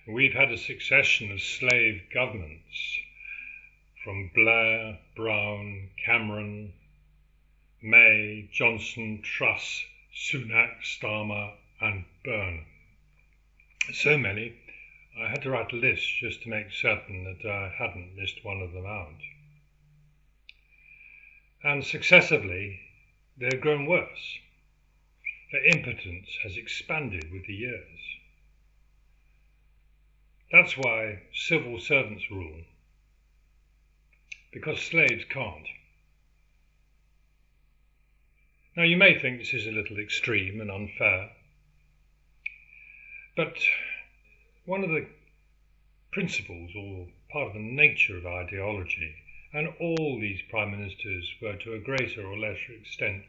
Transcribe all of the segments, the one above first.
We've had a succession of slave governments from Blair, Brown, Cameron, May, Johnson, Truss, Sunak, Starmer and Burnham. So many, I had to write a list just to make certain that I hadn't missed one of them out. And successively, they've grown worse. Their impotence has expanded with the years. That's why civil servants rule, because slaves can't. Now you may think this is a little extreme and unfair, but one of the principles or part of the nature of ideology, and all these prime ministers were to a greater or lesser extent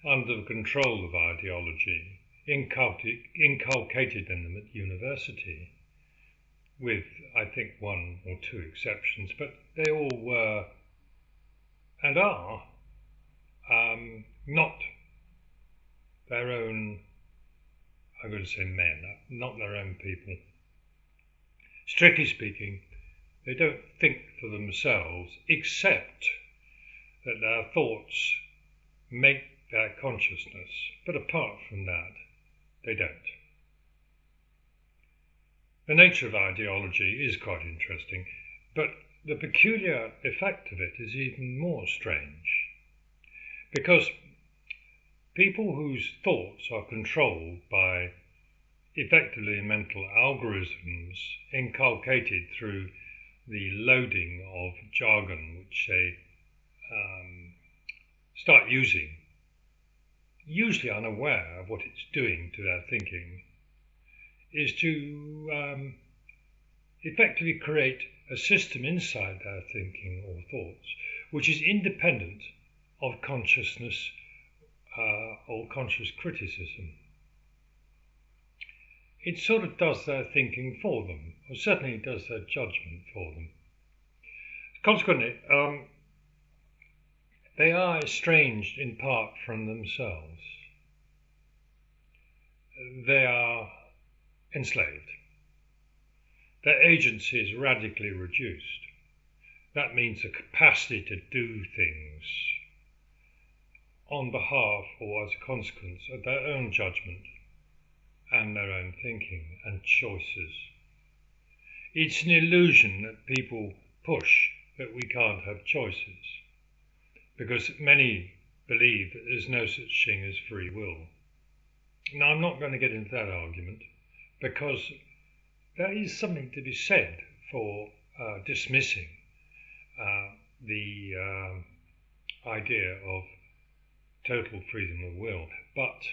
under the control of ideology, inculcated in them at university, with I think one or two exceptions, but they all were and are not their own, I'm going to say men, not their own people. Strictly speaking, they don't think for themselves, except that their thoughts make their consciousness, but apart from that, they don't. The nature of ideology is quite interesting, but the peculiar effect of it is even more strange, because people whose thoughts are controlled by effectively mental algorithms inculcated through the loading of jargon which they start using, usually unaware of what it's doing to their thinking, is to effectively create a system inside their thinking or thoughts which is independent of consciousness or conscious criticism. It sort of does their thinking for them, or certainly it does their judgment for them. Consequently, they are estranged in part from themselves. They are enslaved. Their agency is radically reduced. That means the capacity to do things on behalf or as a consequence of their own judgment and their own thinking and choices. It's an illusion that people push that we can't have choices, because many believe that there's no such thing as free will. Now, I'm not going to get into that argument, because there is something to be said for dismissing the idea of total freedom of will, but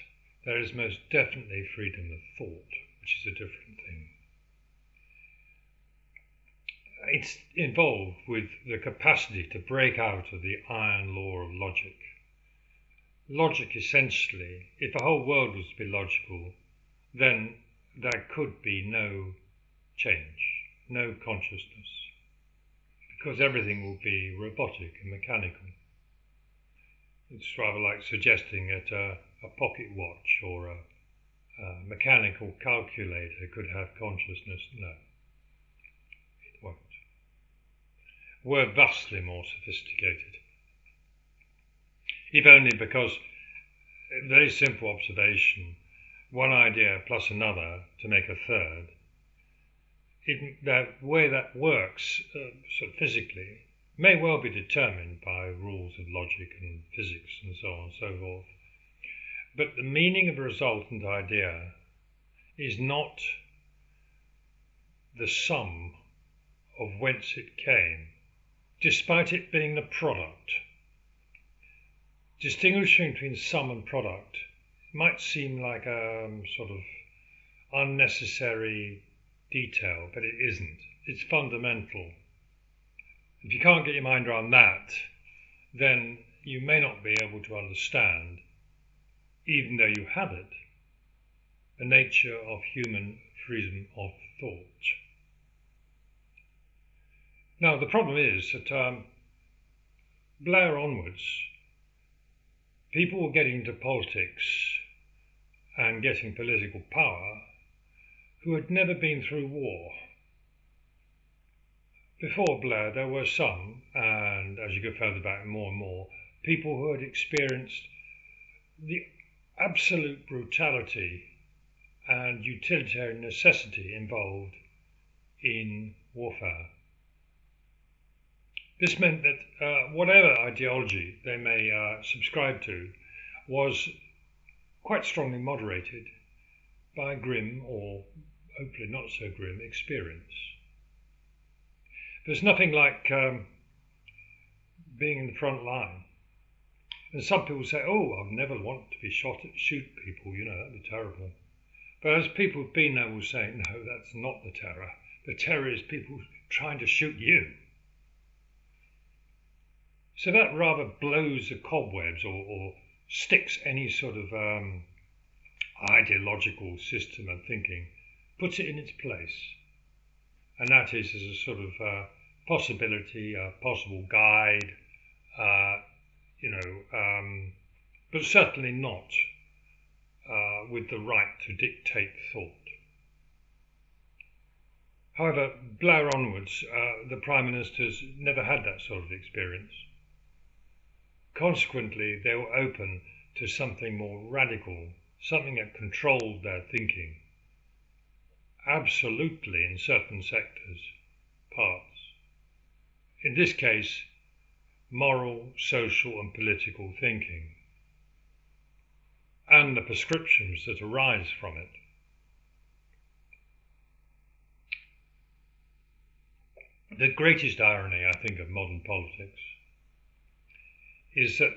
there is most definitely freedom of thought, which is a different thing. It's involved with the capacity to break out of the iron law of logic. Logic, essentially, if the whole world was to be logical, then there could be no change, no consciousness, because everything will be robotic and mechanical. It's rather like suggesting that a pocket watch or a mechanical calculator could have consciousness. No, it won't. We're vastly more sophisticated, if only because, very simple observation, one idea plus another to make a third, the way that works sort of physically may well be determined by rules of logic and physics and so on and so forth. But the meaning of a resultant idea is not the sum of whence it came, despite it being the product. Distinguishing between sum and product might seem like a sort of unnecessary detail, but it isn't. It's fundamental. If you can't get your mind around that, then you may not be able to understand, even though you have it, the nature of human freedom of thought. Now, the problem is that Blair onwards, people were getting into politics and getting political power who had never been through war. Before Blair, there were some, and as you go further back, more and more, people who had experienced the absolute brutality and utilitarian necessity involved in warfare. This meant that whatever ideology they may subscribe to was quite strongly moderated by grim, or hopefully not so grim, experience. There's nothing like being in the front line. And some people say, oh, I'd never want to be shoot people, that'd be terrible. But as people who've been there will say, no, that's not the terror. The terror is people trying to shoot you. So that rather blows the cobwebs or sticks any sort of ideological system of thinking, puts it in its place. And that is as a sort of possibility, a possible guide, but certainly not with the right to dictate thought. However, Blair onwards, the Prime Ministers never had that sort of experience. Consequently, they were open to something more radical, something that controlled their thinking, absolutely in certain sectors, parts. In this case, moral, social and political thinking, and the prescriptions that arise from it. The greatest irony, I think, of modern politics is that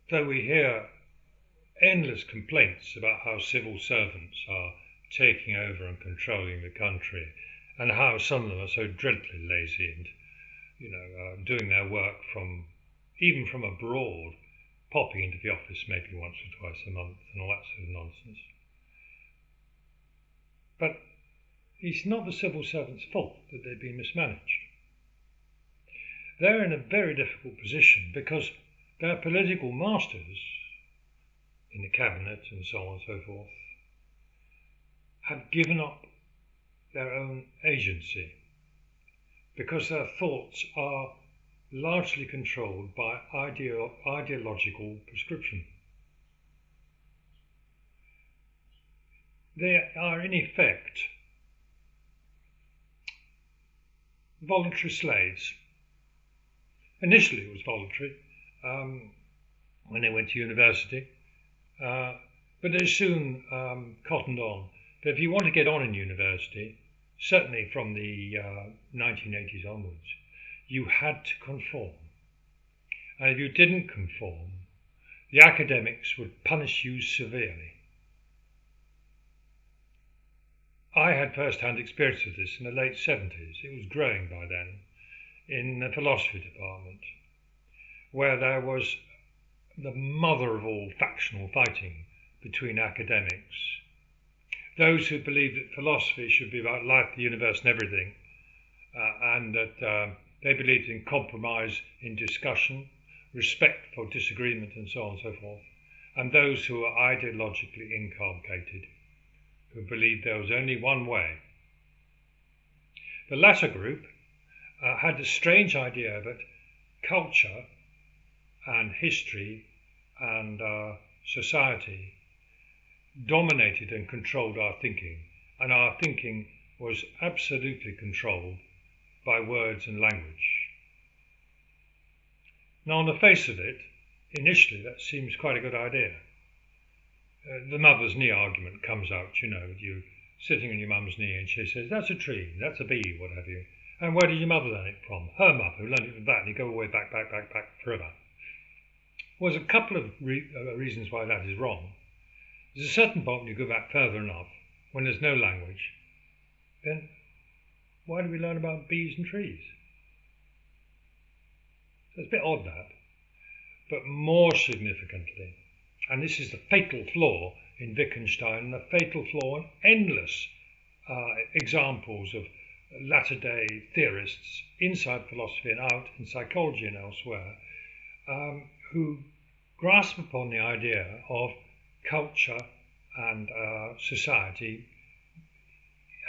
though we hear endless complaints about how civil servants are taking over and controlling the country, and how some of them are so dreadfully lazy and doing their work even from abroad, popping into the office maybe once or twice a month and all that sort of nonsense. But it's not the civil servants' fault that they've been mismanaged. They're in a very difficult position because their political masters in the cabinet and so on and so forth have given up their own agency because their thoughts are largely controlled by ideological prescription. They are in effect voluntary slaves. Initially it was voluntary when they went to university, but they soon cottoned on that if you want to get on in university, certainly from the 1980s onwards, you had to conform. And if you didn't conform, the academics would punish you severely. I had first-hand experience of this in the late 70s. It was growing by then in the philosophy department, where there was the mother of all factional fighting between academics. Those who believed that philosophy should be about life, the universe and everything, and that they believed in compromise in discussion, respect for disagreement and so on and so forth, and those who were ideologically inculcated, who believed there was only one way. The latter group had the strange idea that culture and history and society dominated and controlled our thinking, and our thinking was absolutely controlled by words and language. Now, on the face of it, initially that seems quite a good idea. The mother's knee argument comes out, you sitting on your mum's knee and she says, that's a tree, that's a bee, what have you. And where did your mother learn it from? Her mother, who learned it from that, and you go all the way back forever. Well, there's a couple of reasons why that is wrong. There's a certain point when you go back further enough, when there's no language, then why do we learn about bees and trees? So it's a bit odd, that. But more significantly, and this is the fatal flaw in Wittgenstein, and the fatal flaw in endless examples of latter-day theorists inside philosophy and out in psychology and elsewhere, who grasp upon the idea of culture and society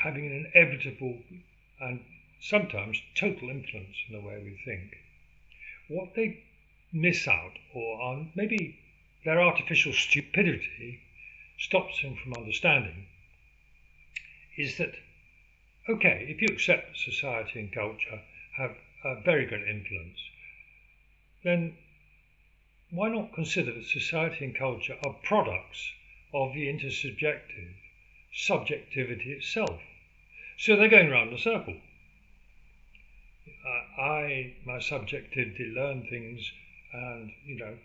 having an inevitable and sometimes total influence in the way we think. What they miss out, or maybe their artificial stupidity stops them from understanding, is that, okay, if you accept that society and culture have a very good influence, then why not consider that society and culture are products of the intersubjective subjectivity itself? So they're going round in a circle. My subjectivity, learn things, and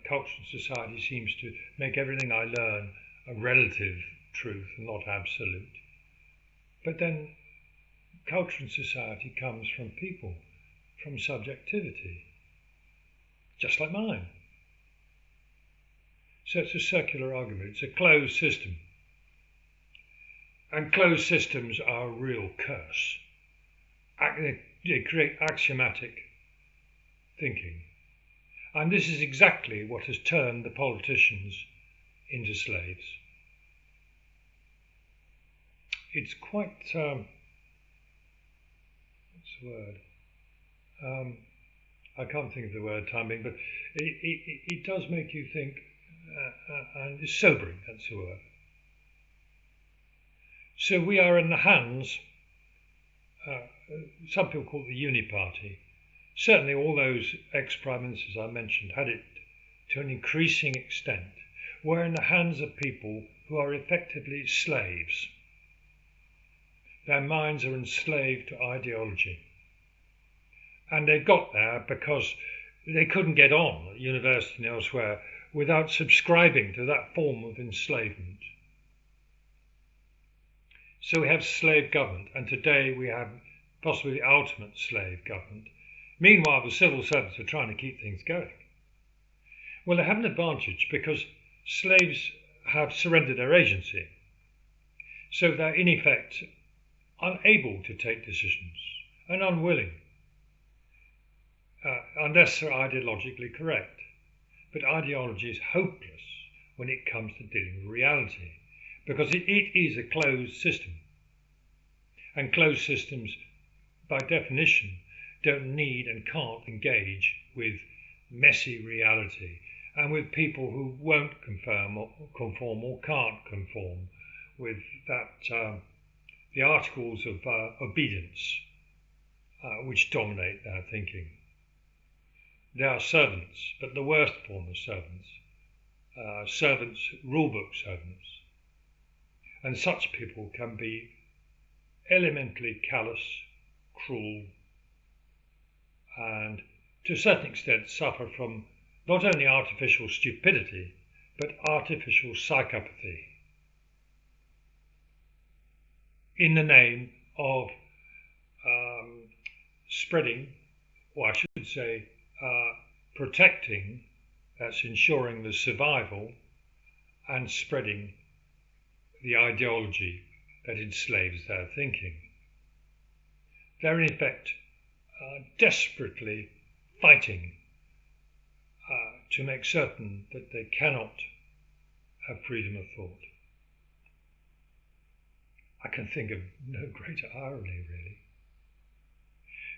culture and society seems to make everything I learn a relative truth, not absolute. But then culture and society comes from people, from subjectivity, just like mine. So it's a circular argument. It's a closed system. And closed systems are a real curse. They create axiomatic thinking. And this is exactly what has turned the politicians into slaves. It's quite, what's the word? I can't think of the word timing, but it does make you think, and it's sobering, that's the word. So we are in the hands, some people call it the uni party. Certainly all those ex-prime ministers I mentioned had it to an increasing extent. We're in the hands of people who are effectively slaves. Their minds are enslaved to ideology. And they got there because they couldn't get on at university and elsewhere without subscribing to that form of enslavement. So we have slave government, and today we have possibly the ultimate slave government. Meanwhile, the civil servants are trying to keep things going. Well, they have an advantage because slaves have surrendered their agency. So they're in effect unable to take decisions and unwilling, unless they're ideologically correct. But ideology is hopeless when it comes to dealing with reality, because it is a closed system. And closed systems, by definition, don't need and can't engage with messy reality and with people who won't conform or can't conform with that the articles of obedience which dominate their thinking. They are servants, but the worst form of servants. Servants, rulebook servants. And such people can be elementally callous, cruel, and to a certain extent suffer from not only artificial stupidity, but artificial psychopathy in the name of spreading, or I should say protecting, that's ensuring the survival and spreading the ideology that enslaves their thinking. They're in effect desperately fighting to make certain that they cannot have freedom of thought. I can think of no greater irony, really.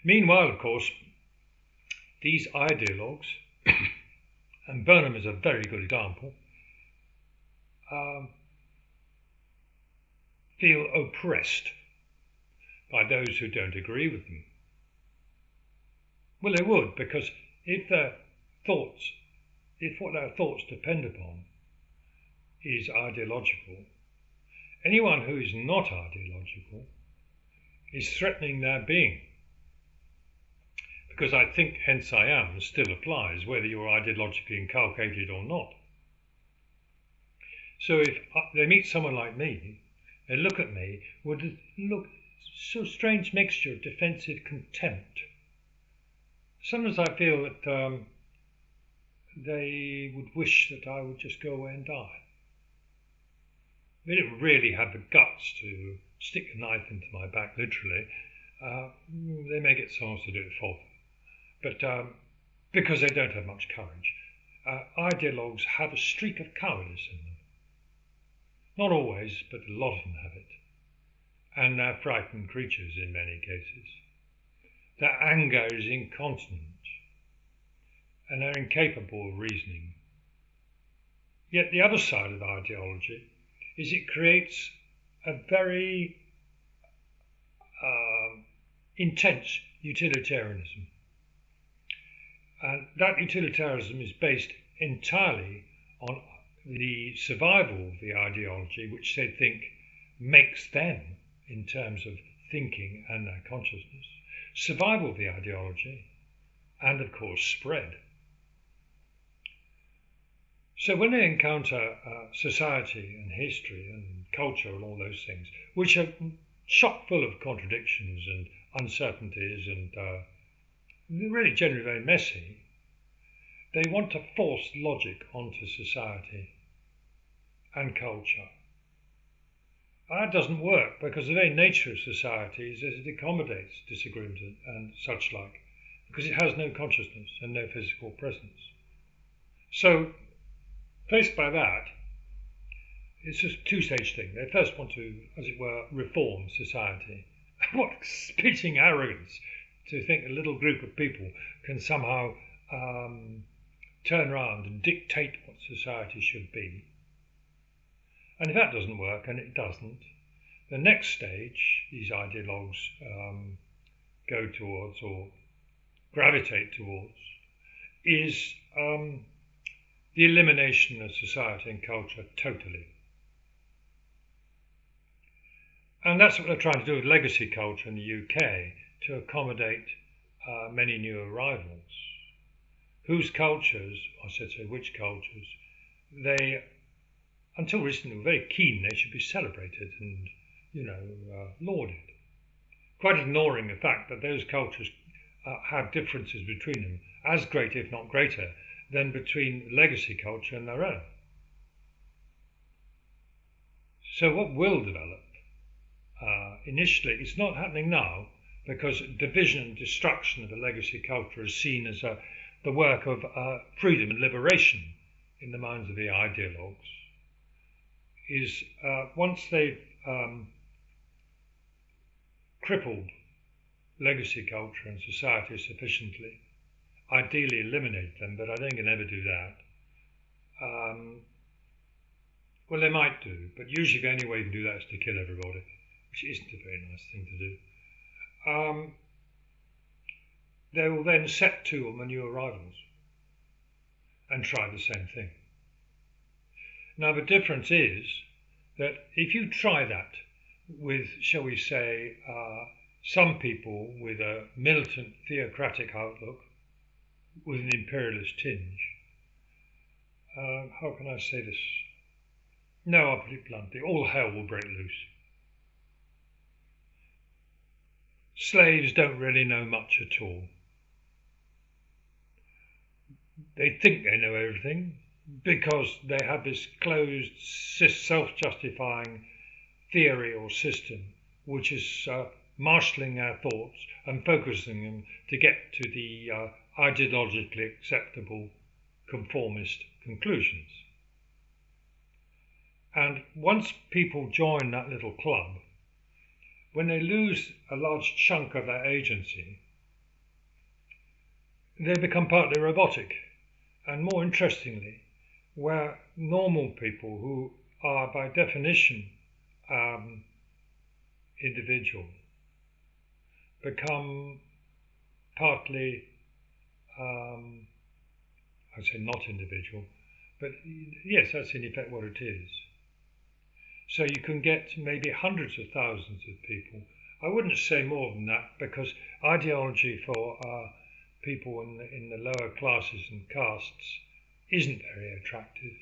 Meanwhile, of course, these ideologues, and Burnham is a very good example, feel oppressed by those who don't agree with them. Well, they would, because if what their thoughts depend upon is ideological, anyone who is not ideological is threatening their being. Because I think hence I am still applies, whether you're ideologically inculcated or not. So if they meet someone like me, they look at me with a so strange mixture of defensive contempt. Sometimes I feel that they would wish that I would just go away and die. They didn't really have the guts to stick a knife into my back, literally. They may get someone else to do it for them. But because they don't have much courage. Ideologues have a streak of cowardice in them. Not always, but a lot of them have it. and they're frightened creatures in many cases. Their anger is incontinent, and they're incapable of reasoning. Yet the other side of ideology is it creates a very intense utilitarianism. And that utilitarianism is based entirely on the survival of the ideology, which they think makes them, in terms of thinking and their consciousness, survival of the ideology, and of course spread. So when they encounter society and history and culture and all those things, which are chock full of contradictions and uncertainties and really generally very messy, they want to force logic onto society and culture. That doesn't work because the very nature of society is that it accommodates disagreement and such like, because it has no consciousness and no physical presence. So, faced by that, it's just a two-stage thing. They first want to, as it were, reform society. What spitting arrogance to think a little group of people can somehow turn around and dictate what society should be. And if that doesn't work, and it doesn't, the next stage these ideologues go towards or gravitate towards is the elimination of society and culture totally. And that's what they're trying to do with legacy culture in the UK, to accommodate many new arrivals, whose cultures, I should say which cultures, they, until recently, were very keen they should be celebrated and, lauded, quite ignoring the fact that those cultures have differences between them, as great, if not greater, than between legacy culture and their own. So what will develop initially, it's not happening now, because division and destruction of the legacy culture is seen as the work of freedom and liberation in the minds of the ideologues, is once they've crippled legacy culture and society sufficiently, ideally eliminate them, but I think they can never do that. Well, they might do, but usually the only way you can do that is to kill everybody, which isn't a very nice thing to do. They will then set to on the new arrivals and try the same thing. Now, the difference is that if you try that with, shall we say, some people with a militant theocratic outlook, with an imperialist tinge, how can I say this? No, I'll put it bluntly, all hell will break loose. Slaves don't really know much at all. They think they know everything because they have this closed, self-justifying theory or system which is marshalling their thoughts and focusing them to get to the ideologically acceptable conformist conclusions. And once people join that little club, when they lose a large chunk of their agency, they become partly robotic. And more interestingly, where normal people who are by definition individual become partly, I'd say not individual, but yes, that's in effect what it is. So you can get maybe hundreds of thousands of people. I wouldn't say more than that, because ideology for people in the lower classes and castes isn't very attractive.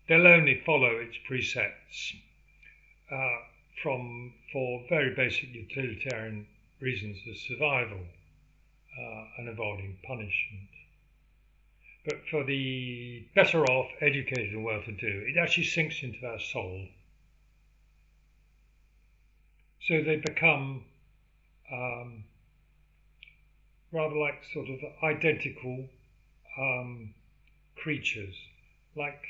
They'll only follow its precepts for very basic utilitarian reasons of survival and avoiding punishment. But for the better off, educated and well-to-do, it actually sinks into their soul. So they become rather like sort of identical creatures, like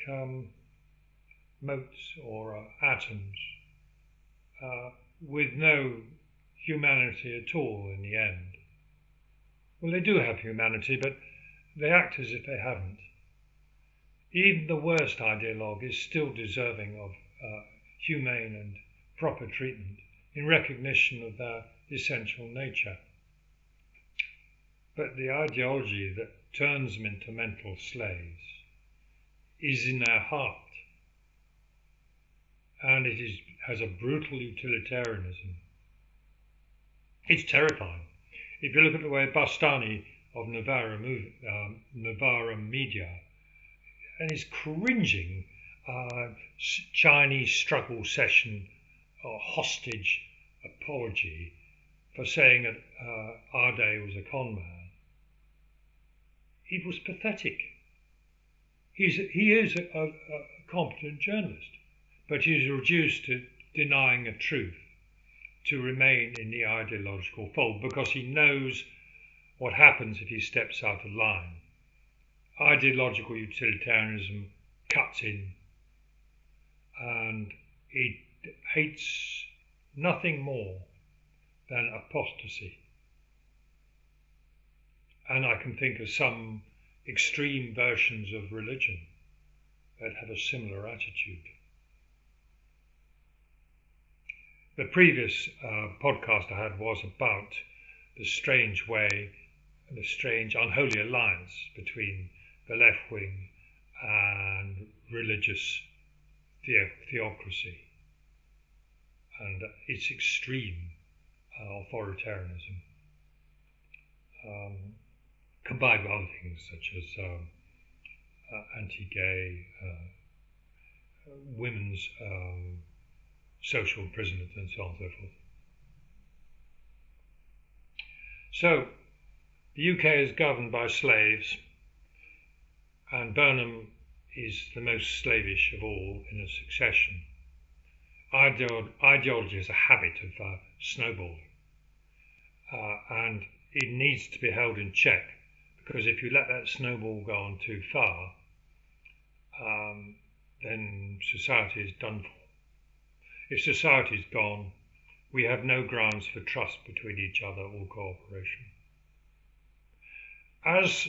motes or atoms, with no humanity at all in the end. Well, they do have humanity, but they act as if they haven't. Even the worst ideologue is still deserving of humane and proper treatment in recognition of their essential nature. But the ideology that turns them into mental slaves is in their heart, and has a brutal utilitarianism. It's terrifying. If you look at the way Bastani of Novara Media, and his cringing Chinese struggle session or hostage apology for saying that Ade was a con man, it was pathetic. He is a competent journalist, but he's reduced to denying a truth to remain in the ideological fold because he knows what happens if he steps out of line. Ideological utilitarianism cuts in, and it hates nothing more than apostasy. And I can think of some extreme versions of religion that have a similar attitude. The previous podcast I had was about the strange way, the strange unholy alliance between the left wing and religious theocracy and its extreme authoritarianism, combined with other things such as anti-gay, women's social imprisonment and so on and so forth. So the UK is governed by slaves, and Burnham is the most slavish of all in a succession. Ideology is a habit of snowballing, and it needs to be held in check, because if you let that snowball go on too far, then society is done for. If society is gone, we have no grounds for trust between each other or cooperation. As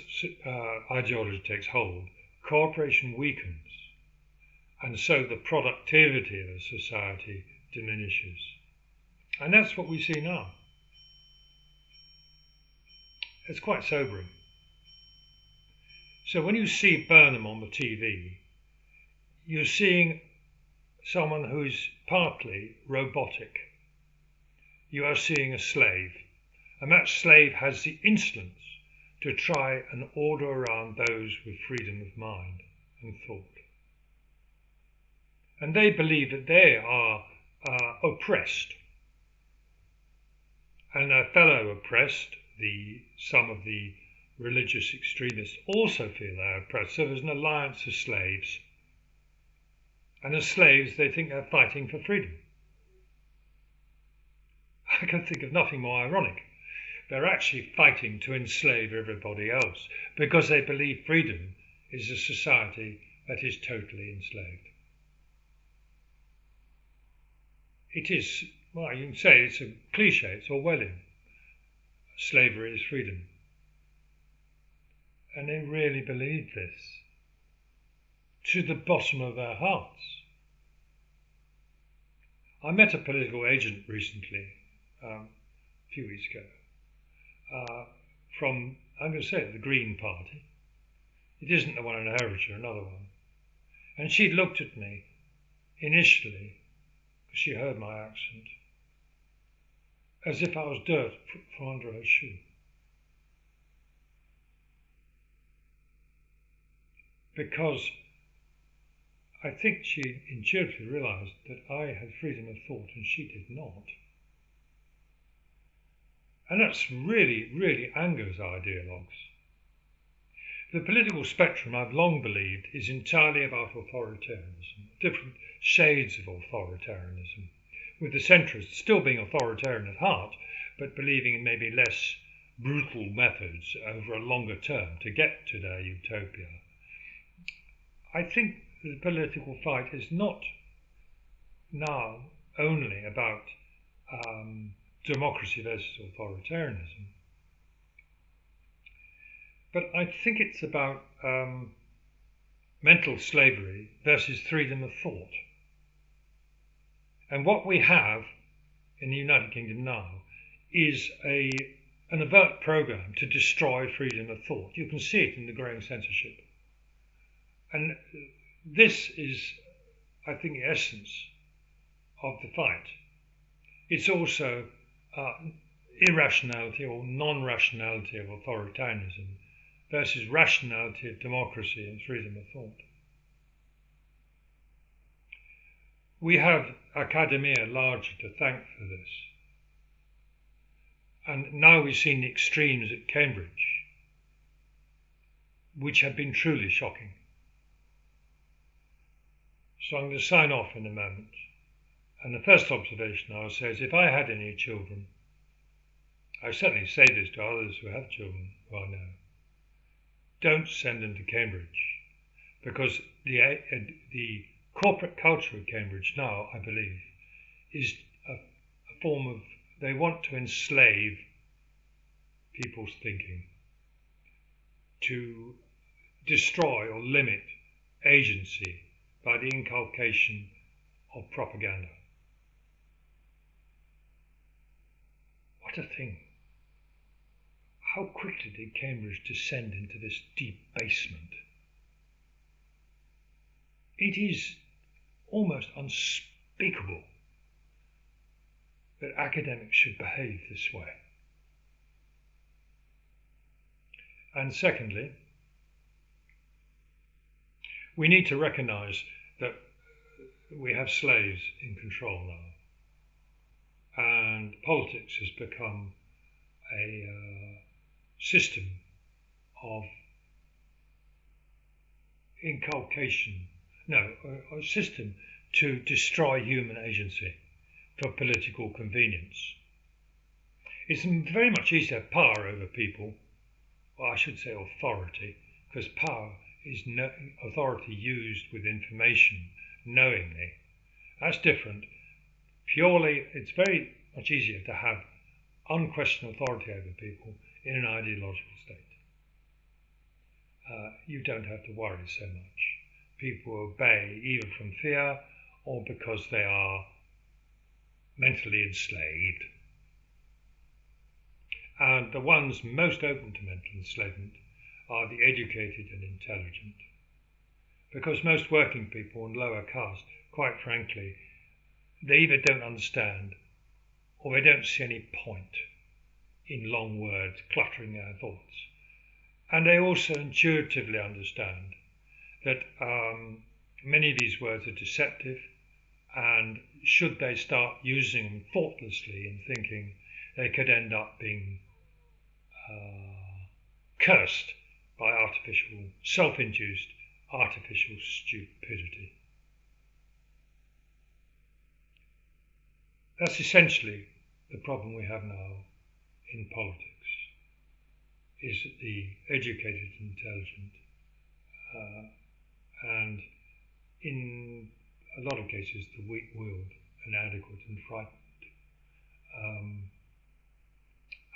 ideology takes hold, cooperation weakens, and so the productivity of a society diminishes. And that's what we see now. It's quite sobering. So when you see Burnham on the TV, you're seeing someone who's partly robotic. You are seeing a slave, and that slave has the insolence to try and order around those with freedom of mind and thought. And they believe that they are oppressed, and their fellow oppressed, some of the religious extremists, also feel they're oppressed. So there's an alliance of slaves, and as slaves they think they're fighting for freedom. I can think of nothing more ironic. They're actually fighting to enslave everybody else because they believe freedom is a society that is totally enslaved. It is, well, you can say it's a cliche, it's Orwellian. Slavery is freedom. And they really believe this to the bottom of their hearts. I met a political agent recently, a few weeks ago, from, I'm going to say it, the Green Party. It isn't the one in Herefordshire, another one. And she looked at me initially, because she heard my accent, as if I was dirt from under her shoe. Because I think she intuitively realised that I had freedom of thought and she did not. And that's really, really angers ideologues. The political spectrum, I've long believed, is entirely about authoritarianism, different shades of authoritarianism, with the centrists still being authoritarian at heart, but believing in maybe less brutal methods over a longer term to get to their utopia. I think the political fight is not now only about democracy versus authoritarianism. But I think it's about mental slavery versus freedom of thought. And what we have in the United Kingdom now is an overt program to destroy freedom of thought. You can see it in the growing censorship. And this is, I think, the essence of the fight. It's also irrationality or non-rationality of authoritarianism versus rationality of democracy and freedom of thought. We have academia largely to thank for this. And now we've seen the extremes at Cambridge, which have been truly shocking. So I'm going to sign off in a moment. And the first observation I will say is, if I had any children, I certainly say this to others who have children who I know, don't send them to Cambridge, because the corporate culture of Cambridge now, I believe, is a form of, they want to enslave people's thinking, to destroy or limit agency by the inculcation of propaganda. What a thing. How quickly did Cambridge descend into this debasement? It is almost unspeakable that academics should behave this way. And secondly, we need to recognise that we have slaves in control now, and politics has become a system of inculcation, a system to destroy human agency for political convenience. It's very much easier to have power over people, or I should say authority, because power is authority used with information knowingly. That's different. Purely, it's very much easier to have unquestioned authority over people in an ideological state. You don't have to worry so much. People obey either from fear or because they are mentally enslaved. And the ones most open to mental enslavement are the educated and intelligent. Because most working people and lower caste, quite frankly, they either don't understand or they don't see any point in long words cluttering their thoughts. And they also intuitively understand that many of these words are deceptive, and should they start using them thoughtlessly and thinking, they could end up being cursed by self-induced artificial stupidity. That's essentially the problem we have now in politics, is the educated, intelligent, and in a lot of cases the weak-willed, inadequate and frightened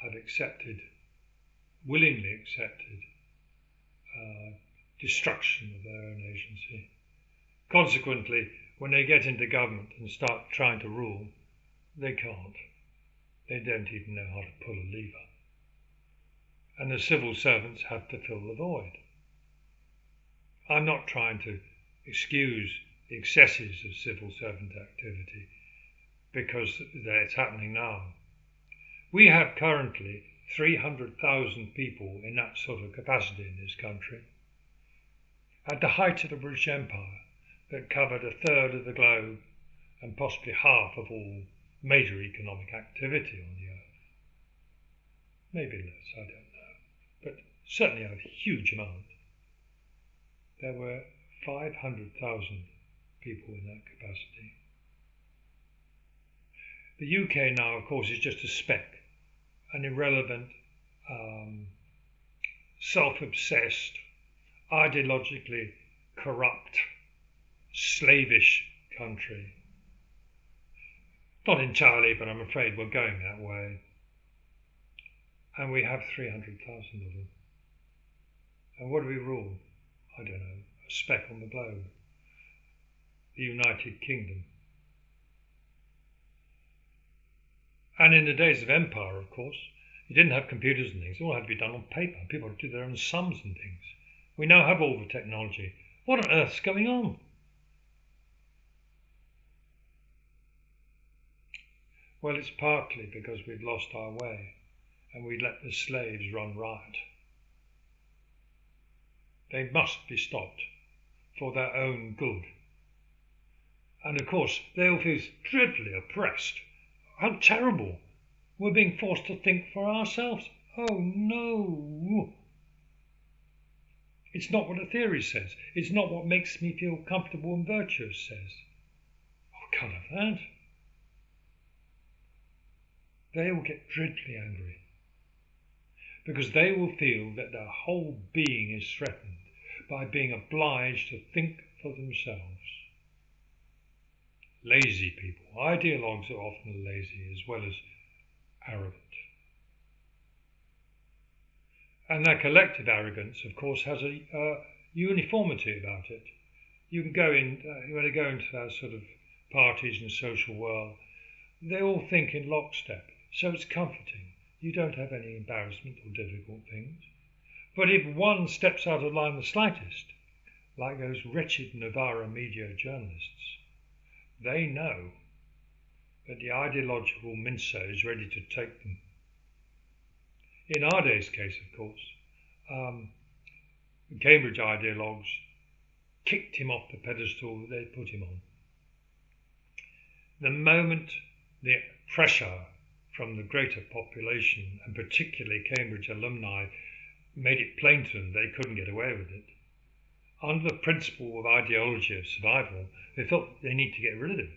have willingly accepted destruction of their own agency. Consequently, when they get into government and start trying to rule, they can't. They don't even know how to pull a lever. And the civil servants have to fill the void. I'm not trying to excuse the excesses of civil servant activity, because it's happening now. We have currently 300,000 people in that sort of capacity in this country. At the height of the British Empire, that covered a third of the globe and possibly half of all major economic activity on the earth. Maybe less, I don't know, but certainly a huge amount. There were 500,000 people in that capacity. The UK now, of course, is just a speck, an irrelevant, self-obsessed, ideologically corrupt, slavish country. Not entirely, but I'm afraid we're going that way. And we have 300,000 of them. And what do we rule? I don't know, a speck on the globe. The United Kingdom. And in the days of empire, of course, you didn't have computers and things. It all had to be done on paper. People had to do their own sums and things. We now have all the technology. What on earth's going on? Well, it's partly because we've lost our way and we let the slaves run riot. They must be stopped for their own good. And of course, they all feel dreadfully oppressed. How terrible! We're being forced to think for ourselves. Oh no! It's not what a theory says. It's not what makes me feel comfortable and virtuous says. I can't have that. They will get dreadfully angry because they will feel that their whole being is threatened by being obliged to think for themselves. Lazy people. Ideologues are often lazy as well as arrogant. And that collective arrogance, of course, has a uniformity about it. You can go in, when they go into that sort of parties and social world, they all think in lockstep. So it's comforting. You don't have any embarrassment or difficult things. But if one steps out of line the slightest, like those wretched Novara media journalists, they know that the ideological mincer is ready to take them. In Arday's case, of course, the Cambridge ideologues kicked him off the pedestal that they put him on. The moment the pressure from the greater population, and particularly Cambridge alumni, made it plain to them they couldn't get away with it, under the principle of ideology of survival, they felt they need to get rid of him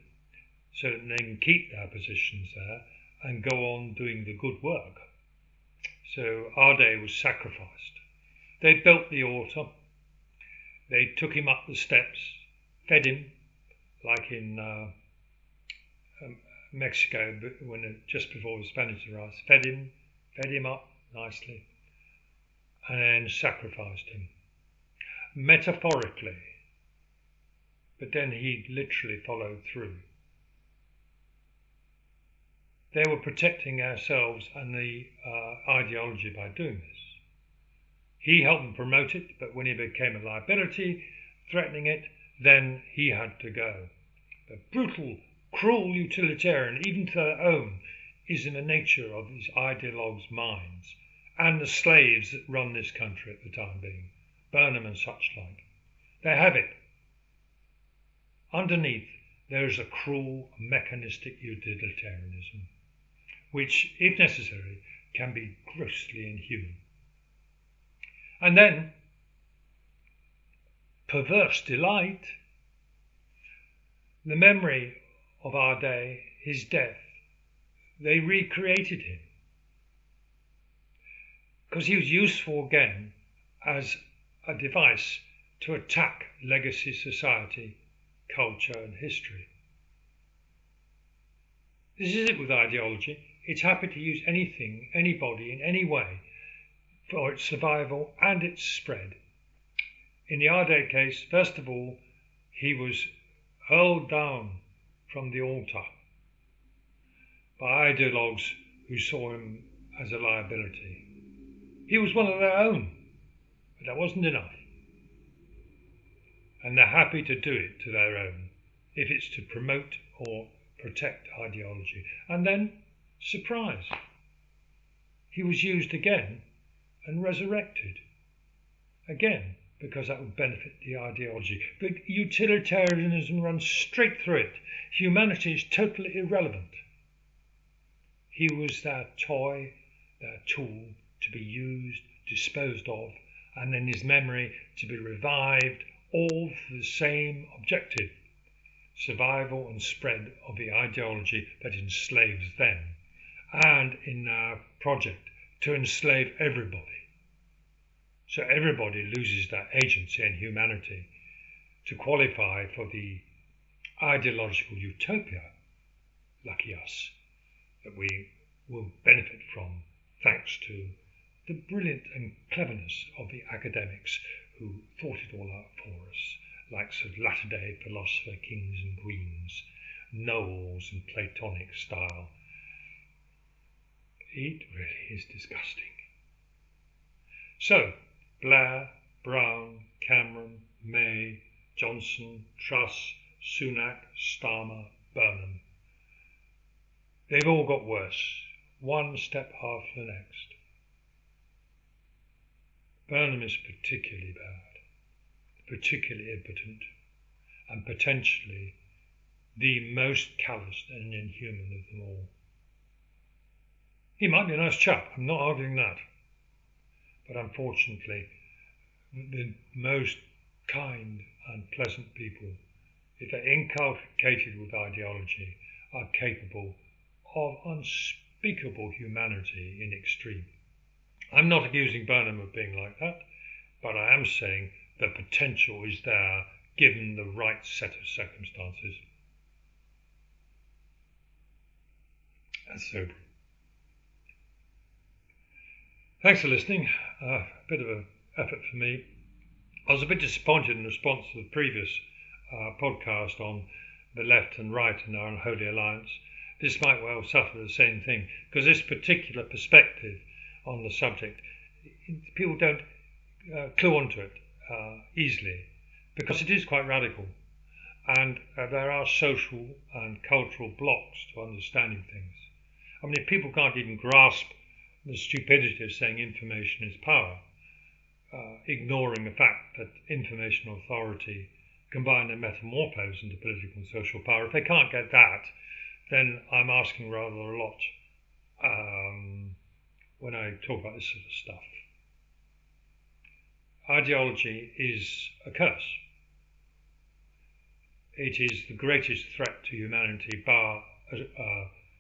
so that they can keep their positions there and go on doing the good work. So Arday was sacrificed. They built the altar, they took him up the steps, fed him, like in Mexico, just before the Spanish arrived, fed him up nicely, and then sacrificed him. Metaphorically, but then he literally followed through. They were protecting ourselves and the ideology by doing this. He helped them promote it, but when he became a liability, threatening it, then he had to go. The brutal, cruel utilitarian, even to their own, is in the nature of these ideologues' minds and the slaves that run this country at the time being, Burnham and such like. They have it. Underneath, there is a cruel, mechanistic utilitarianism, which, if necessary, can be grossly inhuman. And then, perverse delight, the memory of our day, his death, they recreated him. Because he was useful again as a device to attack legacy society, culture and history. This is it with ideology. It's happy to use anything, anybody, in any way for its survival and its spread. In the Arday case, first of all, he was hurled down from the altar by ideologues who saw him as a liability. He was one of their own, but that wasn't enough. And they're happy to do it to their own, if it's to promote or protect ideology. And then, surprise, he was used again and resurrected. Again, because that would benefit the ideology. But utilitarianism runs straight through it. Humanity is totally irrelevant. He was their toy, their tool to be used, disposed of, and then his memory to be revived, all for the same objective, survival and spread of the ideology that enslaves them, and in our project to enslave everybody. So everybody loses their agency and humanity to qualify for the ideological utopia lucky us, that we will benefit from, thanks to the brilliant and cleverness of the academics who thought it all out for us, like sort of latter-day philosopher kings and queens, Knowles and Platonic style. It really is disgusting. So, Blair, Brown, Cameron, May, Johnson, Truss, Sunak, Starmer, Burnham. They've all got worse, one step after the next. Burnham is particularly bad, particularly impotent, and potentially the most calloused and inhuman of them all. He might be a nice chap, I'm not arguing that, but unfortunately the most kind and pleasant people, if they're inculcated with ideology, are capable of unspeakable humanity in extreme. I'm not accusing Burnham of being like that, but I am saying the potential is there given the right set of circumstances. That's sobering. Thanks for listening. A bit of an effort for me. I was a bit disappointed in response to the previous podcast on the left and right and our unholy alliance. This might well suffer the same thing, because this particular perspective on the subject, people don't clue onto it easily, because it is quite radical, and there are social and cultural blocks to understanding things. I mean, if people can't even grasp the stupidity of saying information is power, ignoring the fact that information authority combine and metamorphose into political and social power, if they can't get that, then I'm asking rather a lot when I talk about this sort of stuff. Ideology is a curse. It is the greatest threat to humanity, bar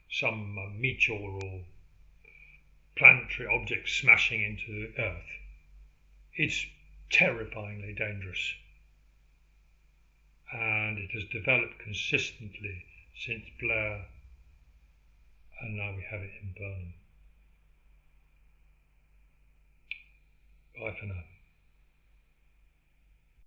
some meteor or planetary object smashing into the Earth. It's terrifyingly dangerous, and it has developed consistently since Blair, and now we have it in Burnham. Bye for now.